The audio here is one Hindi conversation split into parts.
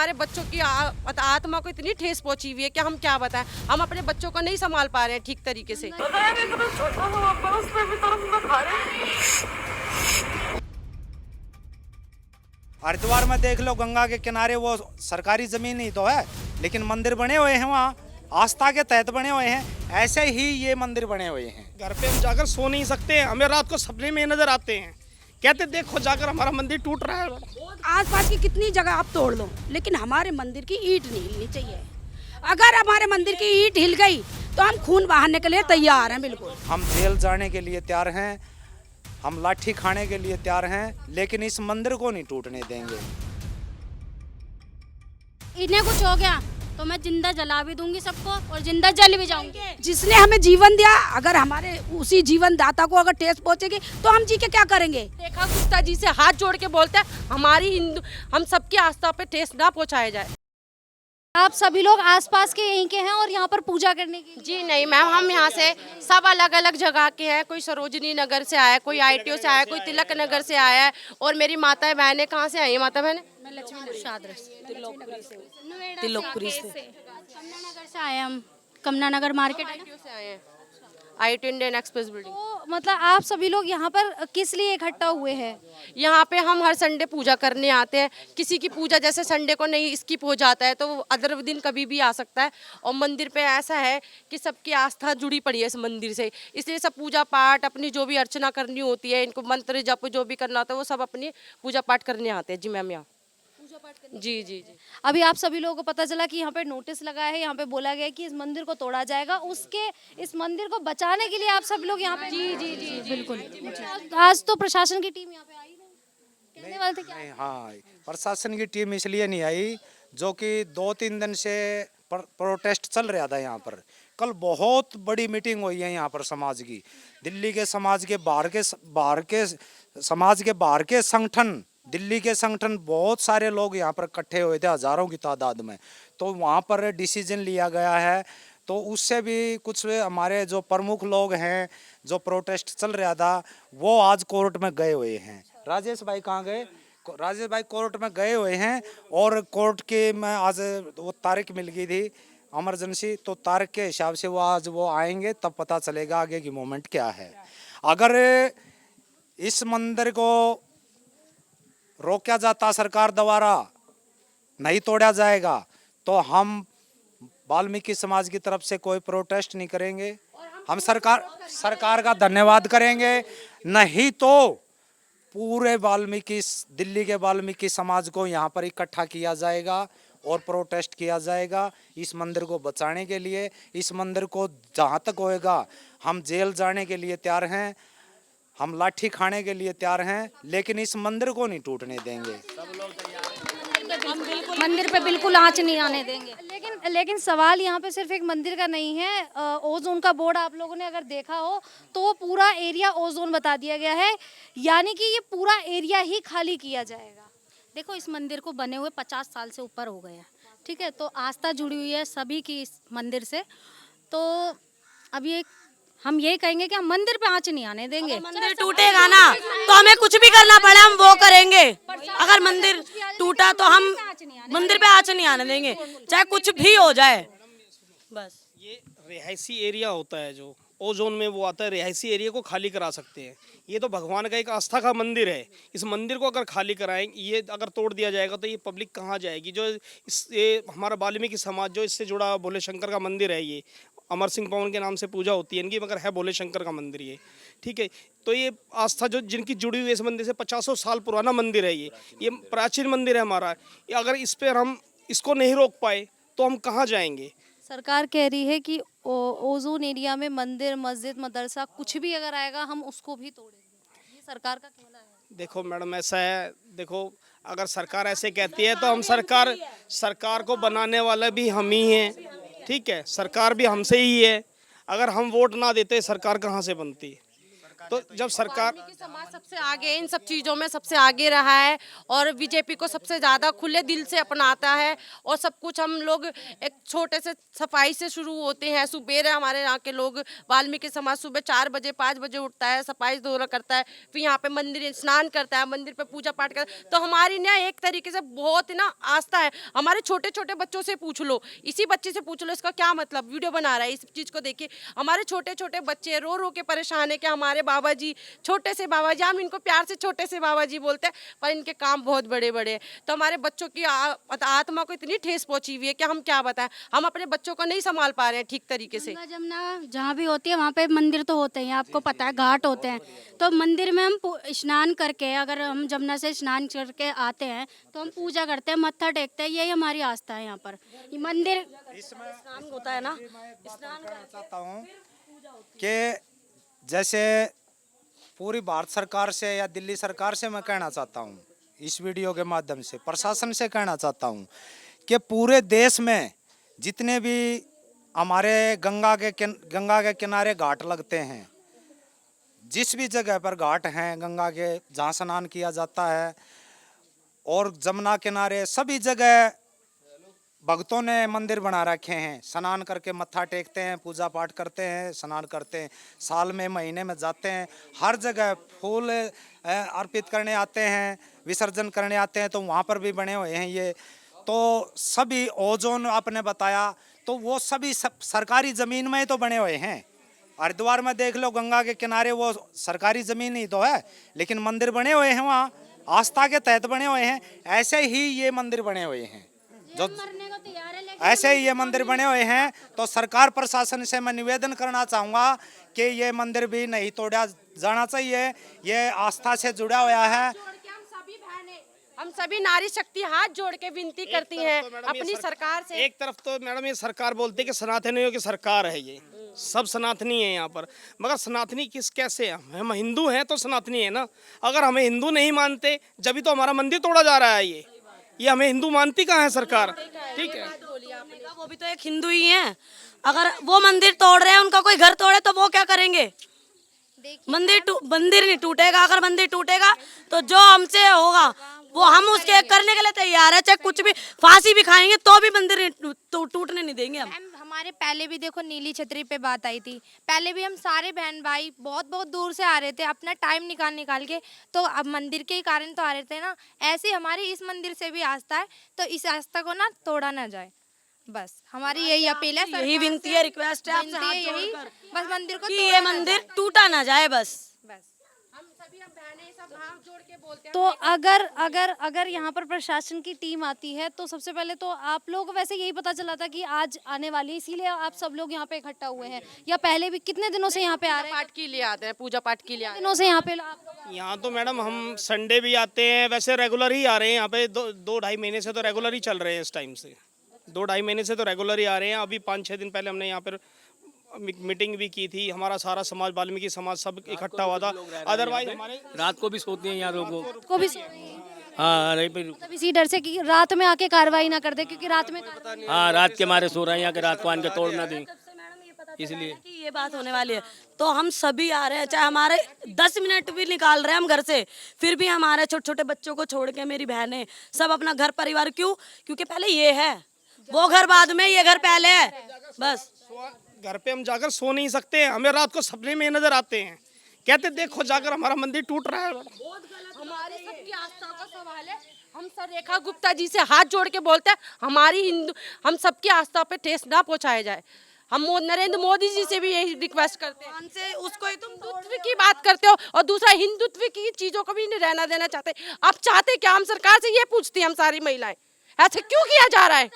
हमारे बच्चों की आत्मा को इतनी ठेस पहुंची हुई है कि हम क्या बताएं। हम अपने बच्चों को नहीं संभाल पा रहे हैं ठीक तरीके से। हरिद्वार में देख लो, गंगा के किनारे वो सरकारी जमीन ही तो है, लेकिन मंदिर बने हुए हैं वहाँ, आस्था के तहत बने हुए हैं। ऐसे ही ये मंदिर बने हुए हैं। घर पे हम जाकर सो नहीं सकते हैं, हमें रात को सपने में नजर आते हैं, कहते देखो जाकर हमारा मंदिर टूट रहा है। आसपास की कितनी जगह आप तोड़ लो, लेकिन हमारे मंदिर की ईंट नहीं हिलनी चाहिए। अगर हमारे मंदिर की ईंट हिल गई तो हम खून बहाने के लिए तैयार हैं। बिल्कुल हम जेल जाने के लिए तैयार हैं, हम लाठी खाने के लिए तैयार हैं, लेकिन इस मंदिर को नहीं टूटने देंगे। इन्हें कुछ हो गया तो मैं जिंदा जला भी दूंगी सबको और जिंदा जल भी जाऊंगी। जिसने हमें जीवन दिया, अगर हमारे उसी जीवन दाता को अगर ठेस पहुंचेगी तो हम जी के क्या करेंगे। देखा गुप्ता जी से हाथ जोड़ के बोलते हैं हमारी हिंदू, हम सबकी आस्था पे ठेस ना पहुंचाया जाए। आप सभी लोग आसपास के यहीं के हैं और यहाँ पर पूजा करने के लिए? जी नहीं मैम, हम यहाँ से सब अलग अलग जगह के हैं। कोई सरोजनी नगर से आया, कोई ITO से आया, कोई तिलक नगर से आया है। और मेरी माता बहनें कहाँ से आई है? माता बहनें मैं लक्ष्मी नगर तिलोकपुरी से, कमला नगर से आए हम, कमला नगर मार्केट है ना? ITO से आए हैं, ITO इंडियन एक्सप्रेस बिल्डिंग। तो मतलब आप सभी लोग यहाँ पर किस लिए इकट्ठा हुए हैं? यहाँ पे हम हर संडे पूजा करने आते हैं। किसी की पूजा जैसे संडे को नहीं स्किप हो जाता है तो वो अदर दिन कभी भी आ सकता है। और मंदिर पे ऐसा है कि सबकी आस्था जुड़ी पड़ी है इस मंदिर से, इसलिए सब पूजा पाठ अपनी जो भी अर्चना करनी होती है, इनको मंत्र जप जो भी करना होता है वो सब अपनी पूजा पाठ करने आते हैं। जी मैम, यहाँ जी जी जी। अभी आप सभी लोगों को पता चला कि यहाँ पे नोटिस लगा है, यहाँ पे बोला गया है कि इस मंदिर को तोड़ा जाएगा, उसके इस मंदिर को बचाने के लिए आप सब लोग यहाँ पे? जी जी जी बिल्कुल। आज तो प्रशासन की टीम यहाँ पे आई नहीं, कहने वाले थे क्या? नहीं, हाँ, प्रशासन की टीम इसलिए नहीं आई, जो कि 2-3 दिन से प्रोटेस्ट चल रहा था यहाँ पर। कल बहुत बड़ी मीटिंग हुई है यहाँ पर समाज की, दिल्ली के समाज के बाहर के समाज के बाहर के संगठन, दिल्ली के संगठन, बहुत सारे लोग यहाँ पर इकट्ठे हुए थे, हजारों की तादाद में। तो वहाँ पर डिसीजन लिया गया है। तो उससे भी कुछ हमारे जो प्रमुख लोग हैं, जो प्रोटेस्ट चल रहा था, वो आज कोर्ट में गए हुए हैं। राजेश भाई कहाँ गए? राजेश भाई कोर्ट में गए हुए हैं। और कोर्ट के में आज वो तारीख मिल गई थी इमरजेंसी, तो तारीख के हिसाब से वो आज वो आएंगे, तब पता चलेगा आगे की मूवमेंट क्या है। अगर इस मंदिर को रोका जाता सरकार द्वारा, नहीं तोड़ा जाएगा, तो हम वाल्मीकि समाज की तरफ से कोई प्रोटेस्ट नहीं करेंगे। हम सरकार का धन्यवाद करेंगे। नहीं तो पूरे दिल्ली के वाल्मीकि समाज को यहाँ पर इकट्ठा किया जाएगा और प्रोटेस्ट किया जाएगा इस मंदिर को बचाने के लिए। इस मंदिर को जहाँ तक होएगा हम जेल जाने के लिए तैयार हैं, हम लाठी खाने के लिए तैयार हैं, लेकिन इस मंदिर को नहीं टूटने देंगे। मंदिर पे बिल्कुल आंच नहीं आने देंगे। लेकिन सवाल यहाँ पे सिर्फ एक मंदिर का नहीं है। ओजोन का बोर्ड आप लोगों ने अगर देखा हो तो वो पूरा एरिया ओजोन बता दिया गया है, यानी कि ये पूरा एरिया ही खाली किया जाएगा। देखो, इस मंदिर को बने हुए 50 साल से ऊपर हो गया, ठीक है, तो आस्था जुड़ी हुई है सभी की इस मंदिर से। तो अब ये हम यही कहेंगे कि हम मंदिर पे आंच नहीं आने देंगे। मंदिर टूटेगा ना तो हमें कुछ भी करना पड़े हम वो करेंगे। अगर मंदिर टूटा तो हम मंदिर पे आंच नहीं आने देंगे, चाहे कुछ भी हो जाए। बस ये रिहायशी एरिया होता है, जो ओजोन में वो आता है, रिहायशी एरिया को खाली करा सकते हैं। ये तो भगवान का एक आस्था का मंदिर है, इस मंदिर को अगर खाली कराएंगे, ये अगर तोड़ दिया जाएगा तो ये पब्लिक कहाँ जाएगी? जो ये हमारा वाल्मीकि समाज जो इससे जुड़ा भोले शंकर का मंदिर है, ये अमर सिंह पवन के नाम से पूजा होती है इनकी, मगर है भोले शंकर का मंदिर ये, ठीक है। तो ये आस्था जो जिनकी जुड़ी हुई है इस मंदिर से, 50 साल पुराना मंदिर है ये प्राचीन मंदिर है हमारा। अगर इस पर हम इसको नहीं रोक पाए तो हम कहाँ जाएंगे? सरकार कह रही है कि ओजोन एरिया में मंदिर, मस्जिद, मदरसा कुछ भी अगर आएगा हम उसको भी तोड़ेंगे, ये सरकार का कहना है। देखो मैडम, ऐसा है, देखो अगर सरकार ऐसे कहती है तो हम सरकार को बनाने वाला भी हम ही हैं, ठीक है, सरकार भी हमसे ही है। अगर हम वोट ना देते सरकार कहाँ से बनती है? तो जब सरकार वाल्मीकि समाज सबसे आगे इन सब चीज़ों में सबसे आगे रहा है और बीजेपी को सबसे ज़्यादा खुले दिल से अपनाता है। और सब कुछ हम लोग एक छोटे से सफाई से शुरू होते हैं। सुबह हमारे यहाँ के लोग वाल्मीकि समाज सुबह 4 बजे 5 बजे उठता है, सफाई धोना करता है, फिर यहाँ पे मंदिर स्नान करता है, मंदिर पे पूजा पाठ करता है। तो हमारी ना एक तरीके से बहुत ना आस्था है। हमारे छोटे छोटे बच्चों से पूछ लो, इसी बच्चे से पूछ लो इसका क्या मतलब, वीडियो बना रहा है, इस चीज़ को देखिए। हमारे छोटे छोटे बच्चे रो रो के परेशान है कि हमारे बाबा जी, छोटे से बाबा जी, हम इनको प्यार से छोटे से बाबा जी बोलते हैं, पर इनके काम बहुत बड़े बड़े हैं। तो हमारे बच्चों की आत्मा को इतनी ठेस पहुंची हुई है कि हम क्या बताएं, हम अपने बच्चों को नहीं संभाल पा रहे हैं ठीक तरीके से। गंगा जमुना जहाँ भी होती है वहाँ पे मंदिर तो होते हैं, आपको पता है, घाट होते हैं। तो मंदिर में हम स्नान करके, अगर हम जमुना से स्नान करके आते हैं तो हम पूजा करते हैं, मत्था टेकते हैं, यही हमारी आस्था है यहाँ पर। ये मंदिर स्नान होता है ना, स्नान करना चाहता हूँ कि जैसे पूरी भारत सरकार से या दिल्ली सरकार से मैं कहना चाहता हूँ, इस वीडियो के माध्यम से प्रशासन से कहना चाहता हूँ कि पूरे देश में जितने भी हमारे गंगा के किनारे घाट लगते हैं, जिस भी जगह पर घाट हैं गंगा के जहाँ स्नान किया जाता है, और जमुना किनारे सभी जगह भक्तों ने मंदिर बना रखे हैं। स्नान करके मत्था टेकते हैं, पूजा पाठ करते हैं, स्नान करते हैं, साल में महीने में जाते हैं, हर जगह फूल अर्पित करने आते हैं, विसर्जन करने आते हैं। तो वहाँ पर भी बने हुए हैं ये। तो सभी ओजोन आपने बताया, तो वो सभी सरकारी ज़मीन में ही तो बने हुए हैं। हरिद्वार में देख लो, गंगा के किनारे वो सरकारी ज़मीन ही तो है, लेकिन मंदिर बने हुए हैं वहाँ, आस्था के तहत बने हुए हैं। ऐसे ही ये मंदिर बने हुए हैं, जो ऐसे ही ये मंदिर बने हुए हैं। तो सरकार प्रशासन से मैं निवेदन करना चाहूँगा कि ये मंदिर भी नहीं तोड़ा जाना चाहिए, ये आस्था से जुड़ा हुआ है। हम सभी नारी शक्ति हाथ जोड़ के विनती करती हैं अपनी सरकार से। एक तरफ तो मैडम ये सरकार बोलती है कि सनातनियों की सरकार है, ये सब सनातनी है यहाँ पर, मगर सनातनी कैसे है? हम हिंदू हैं तो सनातनी है ना। अगर हमें हिंदू नहीं मानते, जब तो हमारा मंदिर तोड़ा जा रहा है। ये हमें हिंदू मानती कहाँ है सरकार? ठीक है, वो भी तो एक हिंदू ही है। अगर वो मंदिर तोड़ रहे हैं, उनका कोई घर तोड़े तो वो क्या करेंगे? मंदिर नहीं टूटेगा। अगर मंदिर टूटेगा तो जो हमसे होगा वो हम उसके करने के लिए तैयार है, चाहे कुछ भी, फांसी भी खाएंगे तो भी मंदिर टूटने नहीं देंगे हम। हमारे पहले भी देखो नीली छतरी पे बात आई थी, पहले भी हम सारे बहन भाई बहुत बहुत दूर से आ रहे थे, अपना टाइम निकाल के, तो अब मंदिर के ही कारण तो आ रहे थे ना। ऐसे हमारी इस मंदिर से भी आस्था है, तो इस आस्था को ना तोड़ा ना जाए, बस हमारी यही अपील है, यही विनती है, रिक्वेस्ट है आपसे हाथ यही, जोड़कर बस मंदिर को कि ये मंदिर टूटा ना जाए बस। हम सभी बहनें सब हाथ जोड़ के बोलते हैं। तो अगर यहाँ पर प्रशासन की टीम आती है तो सबसे पहले तो आप लोग, वैसे यही पता चला था कि आज आने वाली है, इसीलिए आप सब लोग यहाँ पे इकट्ठा हुए हैं, या पहले भी कितने दिनों से यहाँ पे आ रहे हैं? पाठ के लिए आते हैं, पूजा पाठ के लिए आते हैं। दिनों से यहाँ पे आप लोग यहाँ तो मैडम हम संडे भी आते हैं, वैसे रेगुलर ही आ रहे हैं यहाँ पे। 2-2.5 महीने से तो रेगुलर ही चल रहे हैं। इस टाइम से 2-2.5 महीने से तो रेगुलर ही आ रहे हैं। अभी 5-6 दिन पहले हमने यहाँ पर मीटिंग भी की थी, हमारा सारा समाज, वाल्मीकि समाज सब इकट्ठा हुआ था। अदरवाइज हमारे रात को भी सोते हैं यहाँ लोगों को भी हाँ नहीं मतलब इसी डर से कि रात में आके कार्रवाई ना कर दे, क्योंकि रात में हाँ रात के मारे सो रहे हैं यहाँ के, रात को आन के तोड़ ना दें, इसलिए कि ये बात होने वाली है। तो हम सभी आ रहे हैं, चाहे हमारे 10 मिनट भी निकाल रहे हैं हम घर से, फिर भी हमारे छोटे छोटे बच्चों को छोड़ के, मेरी बहनें सब अपना घर परिवार, क्योंकि पहले ये है, वो घर बाद में, ये घर पहले है। बस घर पे हम जाकर सो नहीं सकते हैं, हमें रात को सपने में नजर आते हैं, कहते देखो जाकर हमारा मंदिर टूट रहा है। हमारे सबकी आस्था का सवाल है। हम सर रेखा गुप्ता जी से हाथ जोड़ के बोलते हैं, हम सबकी आस्था पे ठेस ना पहुंचाया जाए। हम नरेंद्र मोदी जी से भी यही रिक्वेस्ट करते हैं। से उसको ही तुम हिंदुत्व की बात करते हो और दूसरा हिंदुत्व की चीजों को भी नहीं रहना देना चाहते। आप चाहते क्या? हम सरकार से ये पूछती हैं, हम सारी महिलाएं, ऐसे क्यों किया जा रहा है?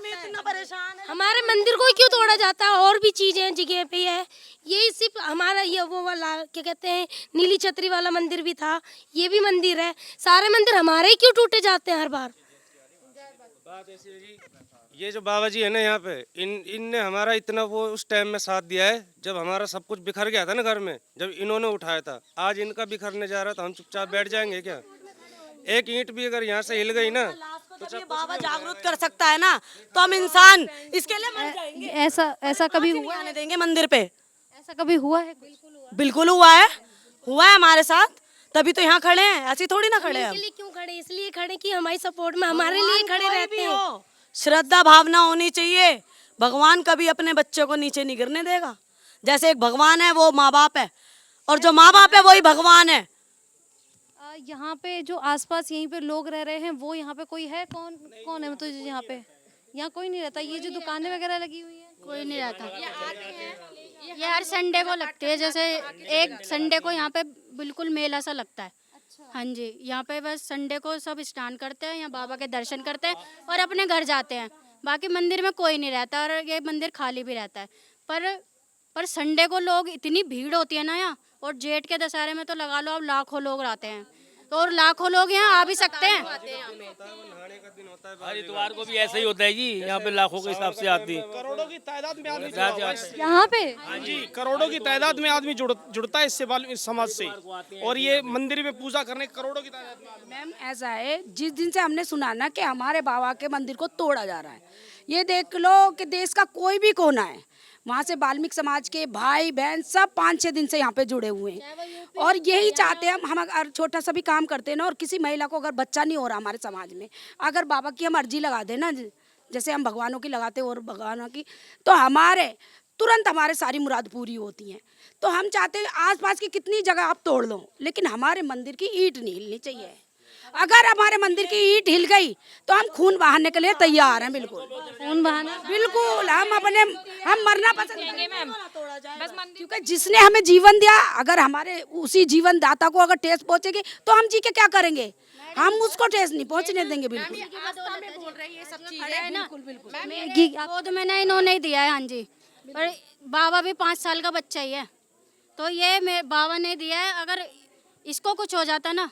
इतना परेशान है। हमारे मंदिर को क्यों तोड़ा जाता है? और भी चीजें जगह पे है, ये सिर्फ हमारा ये वो वाला क्या कहते हैं, नीली छतरी वाला मंदिर भी था, ये भी मंदिर है, सारे मंदिर हमारे ही क्यों टूटे जाते हैं हर बार? बात ऐसी है जी, ये जो बाबा जी है ना यहाँ पे, इनने हमारा इतना वो उस टाइम में साथ दिया है जब हमारा सब कुछ बिखर गया था ना घर में, जब इन्होंने उठाया था। आज इनका बिखरने जा रहा था, हम चुपचाप बैठ जाएंगे क्या? एक ईंट भी अगर यहाँ से हिल गई ना, जब ये बाबा जागरूक कर सकता है ना, तो हम इंसान इसके लिए मर जाएंगे। ऐसा कभी हुआ आने देंगे मंदिर पे? ऐसा कभी हुआ है? बिल्कुल हुआ है हमारे साथ, तभी तो यहाँ खड़े हैं, ऐसे थोड़ी ना खड़े हैं हम। क्यों खड़े? इसलिए खड़े कि हमारी सपोर्ट में हमारे लिए खड़े रहते हैं। श्रद्धा भावना होनी चाहिए। भगवान कभी अपने बच्चों को नीचे नहीं गिरने देगा। जैसे एक भगवान है वो माँ बाप है, और जो माँ बाप है वही भगवान है। यहाँ पे जो आसपास यहीं पे लोग रह रहे हैं वो यहाँ पे कोई है? कौन कौन है? तो यहाँ पे यहाँ कोई नहीं रहता। ये जो दुकानें वगैरह लगी हुई है कोई नहीं रहता। ये हर संडे को लगती है, जैसे एक संडे को यहाँ पे बिल्कुल मेला सा लगता है। हाँ जी, यहाँ पे बस संडे को सब स्नान करते हैं, यहाँ बाबा के दर्शन करते हैं और अपने घर जाते हैं। बाकी मंदिर में कोई नहीं रहता और ये मंदिर खाली भी रहता है। पर संडे को लोग इतनी भीड़ होती है ना यहाँ, और जेठ के दशहरे में तो लगा लो अब लाखों लोग आते हैं, तो और लाखों लोग यहाँ आ भी सकते हैं। हरिद्वार को भी ऐसा ही होता है जी, यहाँ पे लाखों के हिसाब से आती है। करोड़ों की तादाद में आदमी जुड़ा हुआ है। यहाँ पे। हाँ जी, करोड़ों की तादाद में आदमी जुड़ता है इससे इस समाज से, और ये मंदिर में पूजा करने करोड़ों की तादाद में आदमी। मैम ऐसा है, जिस दिन से हमने सुना ना कि हमारे बाबा के मंदिर को तोड़ा जा रहा है, ये देख लो कि देश का कोई भी कोना है, वहाँ से वाल्मीकि समाज के भाई बहन सब 5-6 दिन से यहाँ पे जुड़े हुए हैं। और यही चाहते हैं हम अगर छोटा सा भी काम करते हैं ना, और किसी महिला को अगर बच्चा नहीं हो रहा हमारे समाज में, अगर बाबा की हम अर्जी लगा दें ना, जैसे हम भगवानों की लगाते हैं और भगवानों की, तो हमारे तुरंत हमारे सारी मुराद पूरी होती हैं। तो हम चाहते हैं आसपास की कितनी जगह आप तोड़ लो, लेकिन हमारे मंदिर की ईंट नहीं हिलनी चाहिए। अगर हमारे मंदिर की ईंट हिल गई तो हम खून बहाने के लिए तैयार हैं। बिल्कुल खून बहाना, बिल्कुल हम मरना पसंद करेंगे मैम, क्योंकि जिसने हमें जीवन दिया, अगर हमारे उसी जीवन दाता को अगर ठेस पहुंचेगी तो हम जी के क्या करेंगे? हम उसको ठेस नहीं पहुंचने देंगे। बिल्कुल गोद में ना इन्होंने ही दिया है। हाँ जी, पर बाबा भी 5 साल का बच्चा ही है, तो ये मेरे बाबा ने दिया है। अगर इसको कुछ हो जाता ना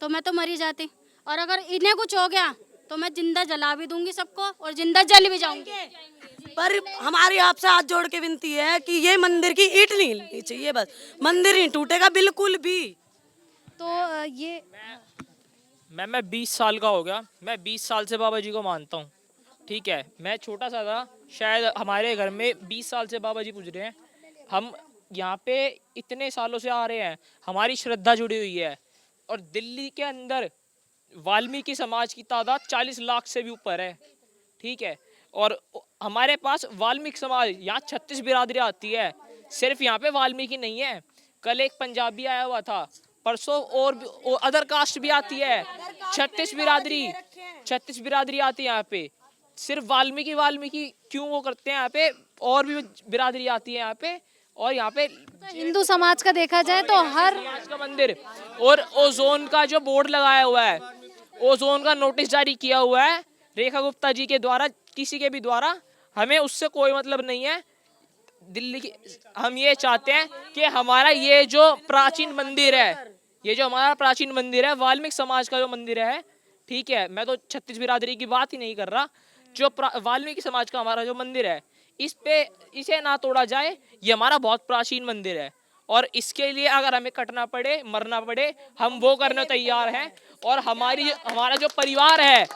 तो मैं तो मरी जाती, और अगर इन्हें कुछ हो गया तो मैं जिंदा जला भी दूंगी सबको, और जिंदा जल भी जाऊंगी। पर हमारी आपसे हाथ जोड़ के विनती है कि ये मंदिर की ईंट नहीं हिलनी चाहिए, बस मंदिर नहीं टूटेगा बिल्कुल भी। तो ये मैं 20 साल का हो गया। मैं 20 साल से बाबा जी को मानता हूँ, ठीक है। मैं छोटा सा था, शायद हमारे घर में 20 साल से बाबा जी पूज रहे हैं। हम यहाँ पे इतने सालों से आ रहे हैं, हमारी श्रद्धा जुड़ी हुई है। और दिल्ली के अंदर वाल्मीकि समाज की तादाद 40 लाख से भी ऊपर है, ठीक है। और हमारे पास वाल्मीकि समाज, यहाँ 36 बिरादरी आती है। सिर्फ यहाँ पे वाल्मीकि नहीं है, कल एक पंजाबी आया हुआ था, परसों और अदर कास्ट भी आती है। 36 बिरादरी आती है यहाँ पे। सिर्फ वाल्मीकि क्यों वो करते हैं यहाँ पे, और भी बिरादरी आती है यहाँ पे। और यहाँ पे हिंदू समाज का देखा जाए तो हर समाज का मंदिर, और ओजोन का जो बोर्ड लगाया हुआ है, ओजोन का नोटिस जारी किया हुआ है रेखा गुप्ता जी के द्वारा, किसी के भी द्वारा, हमें उससे कोई मतलब नहीं है। दिल्ली की हम ये चाहते हैं कि हमारा ये जो प्राचीन मंदिर है, ये जो हमारा प्राचीन मंदिर है, वाल्मीकि समाज का जो मंदिर है, ठीक है, मैं तो 36 बिरादरी की बात ही नहीं कर रहा, जो वाल्मीकि समाज का हमारा जो मंदिर है, इसे ना तोड़ा जाए। ये हमारा बहुत प्राचीन मंदिर है, और इसके लिए अगर हमें कटना पड़े, मरना पड़े, हम वो करने तैयार हैं। और हमारा जो परिवार है,